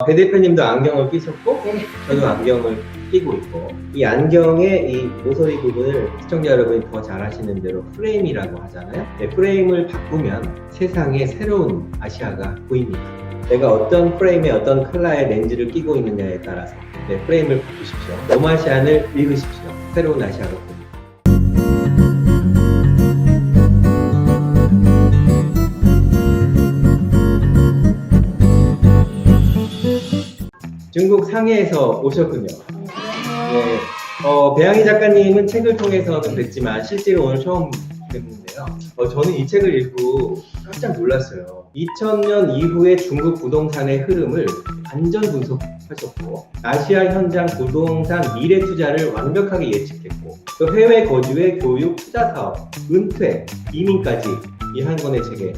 배 대표님도 안경을 끼셨고 네. 저도 안경을 끼고 있고 이 안경의 이 모서리 부분을 시청자 여러분이 더 잘 아시는 대로 프레임이라고 하잖아요. 네, 프레임을 바꾸면 세상에 새로운 아시아가 보입니다. 내가 어떤 프레임에 어떤 컬러의 렌즈를 끼고 있느냐에 따라서 네, 프레임을 바꾸십시오. 노마시안을 읽으십시오. 새로운 아시아가 보입니다. 중국 상해에서 오셨군요. 네, 배양희 작가님은 책을 통해서는 뵀지만 실제로 오늘 처음 뵀는데요. 저는 이 책을 읽고 깜짝 놀랐어요. 2000년 이후의 중국 부동산의 흐름을 완전 분석하셨고 아시아 현장 부동산 미래 투자를 완벽하게 예측했고 또 해외 거주의 교육, 투자 사업, 은퇴, 이민까지 이 한 권의 책에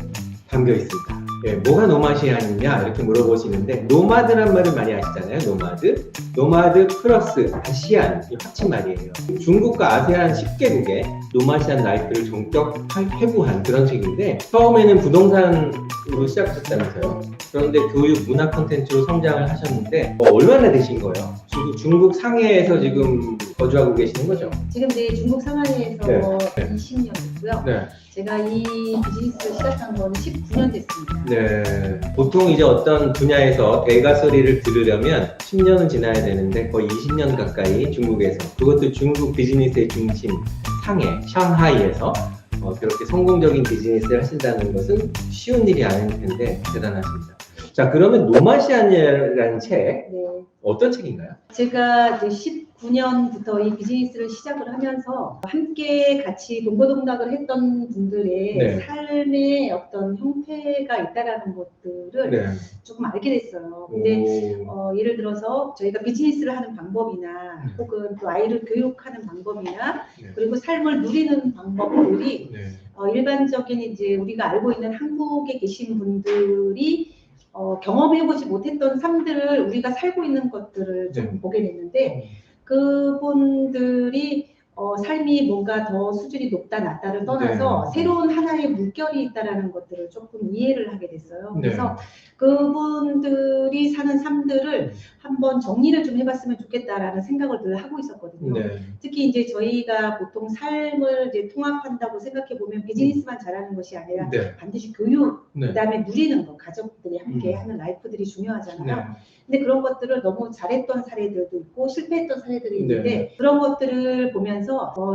담겨 있습니다. 네, 뭐가 노마시안이냐 이렇게 물어보시는데 노마드란 말을 많이 아시잖아요. 노마드 플러스 아시안 이 합친 말이에요. 중국과 아세안 10개국의 노마시안 라이프를 전격 회부한 그런 책인데 처음에는 부동산으로 시작하셨다면서요. 그런데 교육 문화 콘텐츠로 성장을 하셨는데 얼마나 되신 거예요? 중국 상해에서 지금 거주하고 계시는 거죠? 지금 이제 중국 상하이에서 네. 20년 됐고요. 네. 제가 이 비즈니스를 시작한 건 19년 됐습니다. 네. 보통 이제 어떤 분야에서 대가 소리를 들으려면 10년은 지나야 되는데 거의 20년 가까이 중국에서 그것도 중국 비즈니스의 중심 상해, 샹하이에서 그렇게 성공적인 비즈니스를 하신다는 것은 쉬운 일이 아닐 텐데 대단하십니다. 자, 그러면 노마시안이라는 책 네. 어떤 책인가요? 제가 이제 19년부터 이 비즈니스를 시작을 하면서 함께 같이 동고동락을 했던 분들의 네. 삶의 어떤 형태가 있다라는 것들을 네. 조금 알게 됐어요. 근데 오. 예를 들어서 저희가 비즈니스를 하는 방법이나 네. 혹은 또 아이를 교육하는 방법이나 네. 그리고 삶을 누리는 방법들이 네. 일반적인 이제 우리가 알고 있는 한국에 계신 분들이 경험해보지 못했던 삶들을 우리가 살고 있는 것들을 좀 네. 보게 됐는데 그분들이 삶이 뭔가 더 수준이 높다 낮다를 떠나서 네. 새로운 하나의 물결이 있다라는 것들을 조금 이해를 하게 됐어요. 네. 그래서 그분들이 사는 삶들을 한번 정리를 좀 해봤으면 좋겠다라는 생각을 늘 하고 있었거든요. 네. 특히 이제 저희가 보통 삶을 이제 통합한다고 생각해 보면 비즈니스만 잘하는 것이 아니라 네. 반드시 교육, 네. 그다음에 누리는 것, 가족들이 함께 하는 라이프들이 중요하잖아요. 네. 근데 그런 것들을 너무 잘했던 사례들도 있고 실패했던 사례들이 있는데 네. 그런 것들을 보면서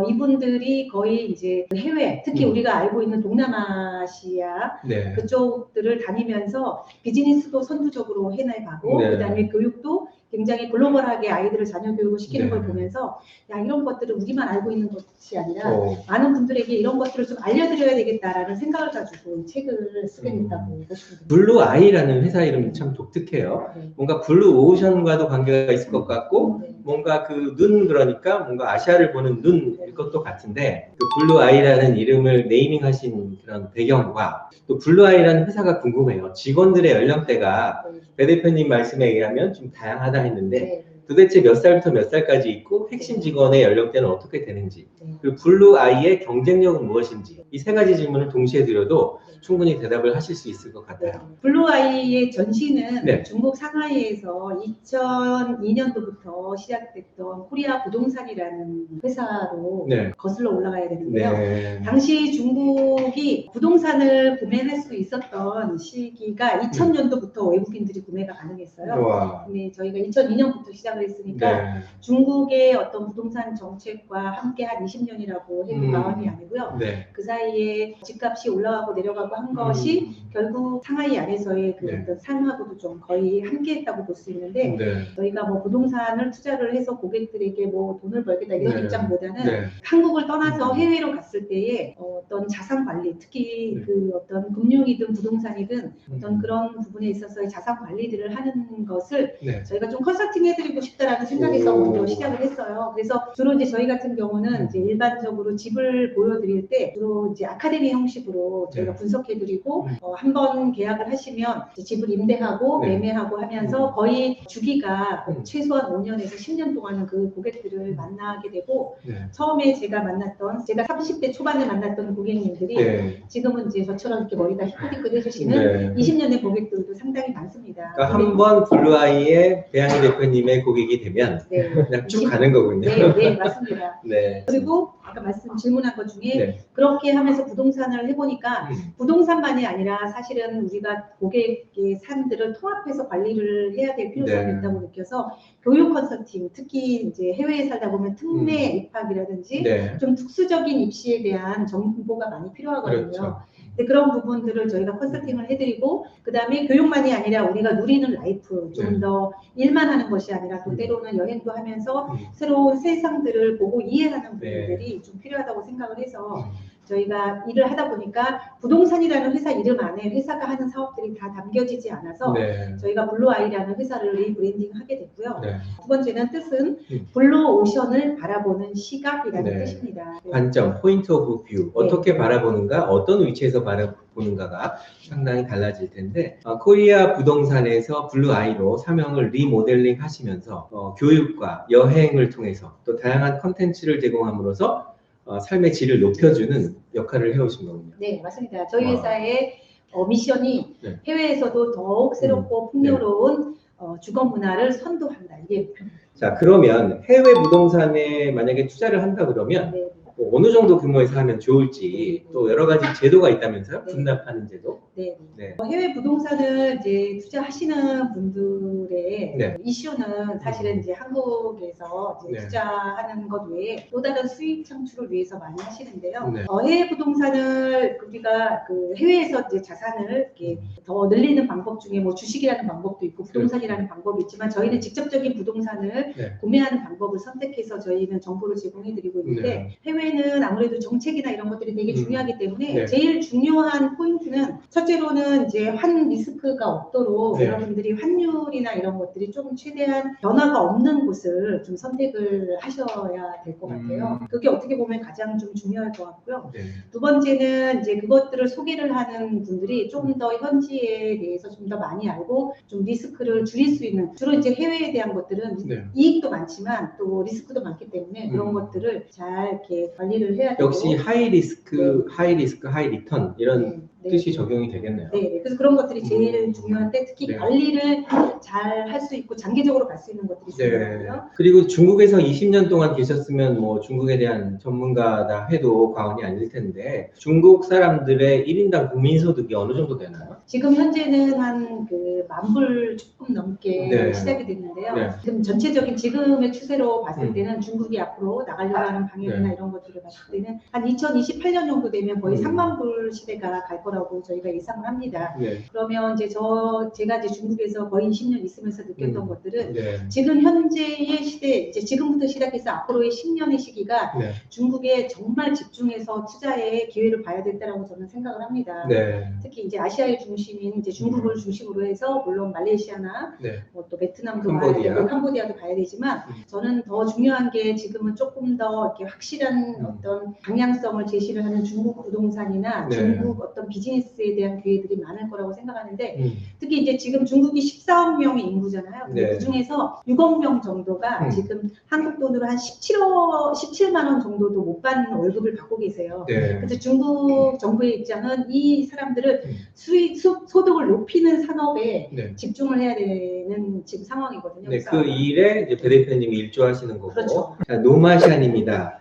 이분들이 거의 이제 해외, 특히 우리가 알고 있는 동남아시아 네. 그쪽들을 다니면서 비즈니스도 선두적으로 해나가고 네. 그다음에 교육도 굉장히 글로벌하게 아이들을 자녀 교육을 시키는 네. 걸 보면서 야 이런 것들을 우리만 알고 있는 것이 아니라 많은 많은 분들에게 이런 것들을 좀 알려드려야 되겠다라는 생각을 가지고 이 책을 쓰게 됐다고 보시면 됩니다. 블루 아이라는 회사 이름이 참 독특해요. 네. 뭔가 블루 오션과도 관계가 있을 것 같고 네. 뭔가 그 눈 그러니까 뭔가 아시아를 보는 눈일 것도 같은데 그 블루 아이라는 이름을 네이밍하신 그런 배경과 또 블루 아이라는 회사가 궁금해요. 직원들의 연령대가 배 대표님 말씀에 의하면 좀 다양하다 했는데 네. 도대체 몇 살부터 몇 살까지 있고 핵심 직원의 연령대는 어떻게 되는지 네. 그리고 블루 아이의 경쟁력은 무엇인지 이 세 가지 질문을 동시에 드려도 충분히 대답을 하실 수 있을 것 같아요. 블루 아이의 전시는 네. 중국 상하이에서 2002년도부터 시작됐던 코리아 부동산이라는 회사로 네. 거슬러 올라가야 되는데요. 네. 당시 중국이 부동산을 구매할 수 있었던 시기가 2000년도부터 외국인들이 구매가 가능했어요. 와. 근데 저희가 2002년부터 시작을 했으니까 네. 중국의 어떤 부동산 정책과 함께 한 20년이라고 해도 과언이 아니고요. 네. 그 사이에 집값이 올라가고 내려가고 한 것이 결국 상하이 안에서의 그 네. 어떤 삶하고도 좀 거의 함께했다고 볼 수 있는데 네. 저희가 뭐 부동산을 투자를 해서 고객들에게 뭐 돈을 벌겠다 이런 네. 입장보다는 네. 한국을 떠나서 해외로 갔을 때에 어떤 자산 관리, 특히 네. 그 어떤 금융이든 부동산이든 어떤 그런 부분에 있어서의 자산 관리들을 하는 것을 네. 저희가 좀 컨설팅 해드리고 싶다라는 생각에서 오. 먼저 시작을 했어요. 그래서 주로 이제 저희 같은 경우는 이제 일반적으로 집을 보여드릴 때 주로 이제 아카데미 형식으로 저희가 네. 분석해드리고 한번 계약을 하시면 이제 집을 임대하고 네. 매매하고 하면서 거의 주기가 최소한 5년에서 10년 동안은 그 고객들을 만나게 되고 네. 처음에 제가 30대 초반에 만났던 고객님들이 네. 지금은 이제 저처럼 이렇게 머리가 희끗희끗 해주시는 네. 20년 된 고객들도 상당히 많습니다. 그러니까 한번 블루아이의 배양희 대표님의 고객이 되면 네. 그냥 쭉 가는 거군요. 네, 네, 맞습니다. 네. 그리고 아까 질문한 것 중에 네. 그렇게 하면서 부동산을 해보니까 부동산만이 아니라 사실은 우리가 고객의 삶들을 통합해서 관리를 해야 될 필요성이 네. 있다고 느껴서 교육 컨설팅, 특히 이제 해외에 살다 보면 특례 입학이라든지 네. 좀 특수적인 입시에 대한 정보가 많이 필요하거든요. 그렇죠. 근데 그런 부분들을 저희가 컨설팅을 해드리고 그 다음에 교육만이 아니라 우리가 누리는 라이프 좀 더 일만 하는 것이 아니라 또 때로는 여행도 하면서 새로운 세상들을 보고 이해하는 부분들이 좀 필요하다고 생각을 해서 저희가 일을 하다 보니까 부동산이라는 회사 이름 안에 회사가 하는 사업들이 다 담겨지지 않아서 네. 저희가 블루아이라는 회사를 리브랜딩하게 됐고요. 네. 두 번째는 뜻은 블루오션을 바라보는 시각이라는 네. 뜻입니다. 관점, 포인트 오브 뷰, 어떻게 바라보는가, 어떤 위치에서 바라보는가가 상당히 달라질 텐데 코리아 부동산에서 블루아이로 사명을 리모델링 하시면서 교육과 여행을 통해서 또 다양한 컨텐츠를 제공함으로써 삶의 질을 높여주는 역할을 해오신 거군요. 네, 맞습니다. 저희 회사의 미션이 네. 해외에서도 더욱 새롭고 풍요로운 주거 문화를 선도한다. 이게 목표입니다. 자, 그러면 해외 부동산에 만약에 투자를 한다 그러면 네. 뭐 어느 정도 규모에서 하면 좋을지 또 여러 가지 제도가 있다면서요? 네. 분납하는 제도? 네. 네. 해외 부동산을 이제 투자하시는 분들의 네. 이슈는 사실은 이제 한국에서 이제 네. 투자하는 것 외에 또 다른 수익 창출을 위해서 많이 하시는데요. 네. 해외 부동산을 우리가 그 해외에서 이제 자산을 이렇게 더 늘리는 방법 중에 뭐 주식이라는 방법도 있고 부동산이라는 방법이 있지만 저희는 직접적인 부동산을 네. 구매하는 방법을 선택해서 저희는 정보를 제공해드리고 있는데 네. 해외는 아무래도 정책이나 이런 것들이 되게 중요하기 때문에 네. 제일 중요한 포인트는 첫째로는 이제 환 리스크가 없도록 네. 여러분들이 환율이나 이런 것들이 조금 최대한 변화가 없는 곳을 좀 선택을 하셔야 될 것 같아요. 그게 어떻게 보면 가장 좀 중요할 것 같고요. 네. 두 번째는 이제 그것들을 소개를 하는 분들이 조금 더 현지에 대해서 좀 더 많이 알고 좀 리스크를 줄일 수 있는 주로 이제 해외에 대한 것들은 네. 이익도 많지만 또 리스크도 많기 때문에 그런 것들을 잘 이렇게 관리를 해야 되고 역시 하이 리스크, 하이 리턴 이런 네. 뜻이 적용이 되겠네요. 네. 그래서 그런 것들이 제일 중요한데 특히 네. 관리를 잘 할 수 있고 장기적으로 갈 수 있는 것들이 중요하고요. 네. 그리고 중국에서 20년 동안 계셨으면 뭐 중국에 대한 전문가다 해도 과언이 아닐 텐데 중국 사람들의 1인당 국민소득이 어느 정도 되나요? 지금 현재는 한 그 10,000불 조금 넘게 네. 시작이 됐는데요. 네. 지금 전체적인 지금의 추세로 봤을 때는 중국이 앞으로 나가려고 하는 방향이나 이런 것들을 봤을 때는 한 2028년 정도 되면 거의 30,000불 시대가 갈 거라고 저희가 예상을 합니다. 네. 그러면 이제 제가 이제 중국에서 거의 20년 있으면서 느꼈던 것들은 네. 지금 현재의 시대, 이제 지금부터 시작해서 앞으로의 10년의 시기가 네. 중국에 정말 집중해서 투자의 기회를 봐야 된다라고 저는 생각을 합니다. 네. 특히 이제 아시아의 중심인 이제 중국을 중심으로 해서 물론 말레이시아나 네. 뭐 또 베트남도 캄보디아. 봐야 되고 캄보디아도 봐야 되지만 저는 더 중요한 게 지금은 조금 더 이렇게 확실한 어떤 방향성을 제시를 하는 중국 부동산이나 네. 중국 어떤 비즈니스에 대한 기회들이 많을 거라고 생각하는데 특히 이제 지금 중국이 14억 명의 인구잖아요. 근데 네. 그 중에서 6억 명 정도가 지금 한국 돈으로 한 17만 원 정도도 못 받는 월급을 받고 계세요. 네. 그래서 중국 정부의 입장은 이 사람들을 소득을 높이는 산업에 네. 집중을 해야 되는 지금 상황이거든요. 네, 그래서 그 일에 이제 배 대표님이 일조하시는 거고. 그렇죠. 자, 노마시안입니다.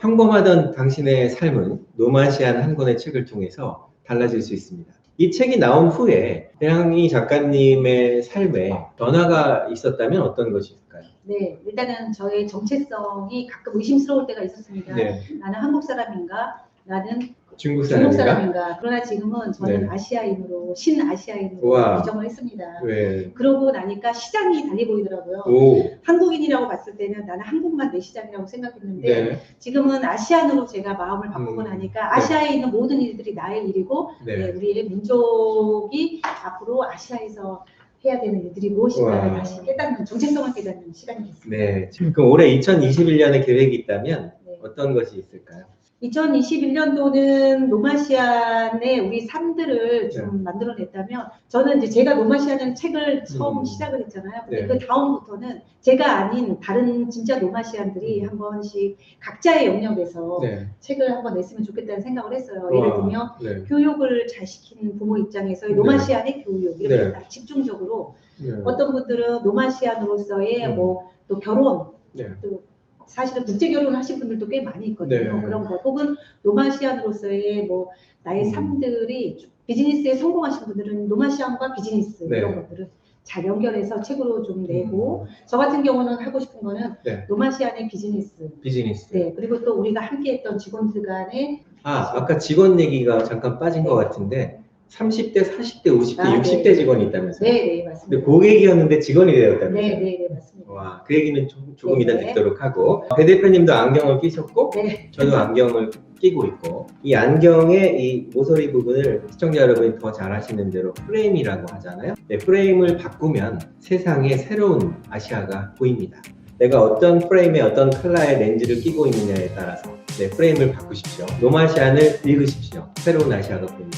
평범하던 당신의 삶은 노마시안 한 권의 책을 통해서 달라질 수 있습니다. 이 책이 나온 후에 배양희 작가님의 삶에 변화가 있었다면 어떤 것이 있을까요? 네, 일단은 저의 정체성이 가끔 의심스러울 때가 있었습니다. 네. 나는 한국 사람인가? 나는 중국 중국 사람인가? 사람인가? 그러나 지금은 저는 네. 아시아인으로 신아시아인으로 우와. 규정을 했습니다. 네. 그러고 나니까 시장이 달리 보이더라고요. 오. 한국인이라고 봤을 때는 나는 한국만 내 시장이라고 생각했는데 네. 지금은 아시안으로 제가 마음을 바꾸고 나니까 아시아에 있는 모든 일들이 나의 일이고 네. 네, 우리의 민족이 앞으로 아시아에서 해야 되는 일들이 무엇인가를 와. 다시 깨닫는, 정체성을 깨닫는 시간이 됐습니다. 네. 그럼 올해 2021년에 계획이 있다면 네. 어떤 것이 있을까요? 2021년도는 노마시안의 우리 삶들을 좀 만들어냈다면, 저는 이제 제가 노마시안이라는 책을 처음 시작을 했잖아요. 근데 네. 그 다음부터는 제가 아닌 다른 진짜 노마시안들이 한 번씩 각자의 영역에서 네. 책을 한번 냈으면 좋겠다는 생각을 했어요. 예를 들면 네. 교육을 잘 시키는 부모 입장에서 네. 노마시안의 교육 이렇게 네. 딱 집중적으로 네. 어떤 분들은 노마시안으로서의 뭐 또 결혼, 네. 또 사실은 국제 결혼을 하신 분들도 꽤 많이 있거든요. 네. 그런 것 혹은 노마시안으로서의 뭐 나의 삶들이 비즈니스에 성공하신 분들은 노마시안과 비즈니스 네. 이런 것들을 잘 연결해서 책으로 좀 내고 저 같은 경우는 하고 싶은 거는 네. 노마시안의 비즈니스. 네. 그리고 또 우리가 함께했던 직원들 간의 아까 직원 얘기가 잠깐 빠진 것 같은데 30대, 40대, 50대, 60대 직원이 있다면서요? 네, 맞습니다. 근데 고객이었는데 직원이 되었다면서요? 네, 맞습니다. 와, 그 얘기는 조금 이따 네. 듣도록 하고 배 대표님도 안경을 끼셨고 네. 저도 안경을 끼고 있고 이 안경의 이 모서리 부분을 시청자 여러분이 더 잘 아시는 대로 프레임이라고 하잖아요. 네, 프레임을 바꾸면 세상에 새로운 아시아가 보입니다. 내가 어떤 프레임에 어떤 컬러의 렌즈를 끼고 있느냐에 따라서 네, 프레임을 바꾸십시오. 노마시안을 읽으십시오. 새로운 아시아가 보입니다.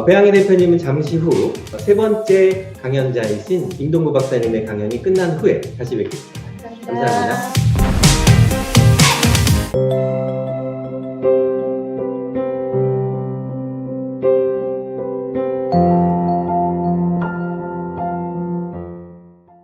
배양희 대표님은 잠시 후 세 번째 강연자이신 김동구 박사님의 강연이 끝난 후에 다시 뵙겠습니다. 감사합니다.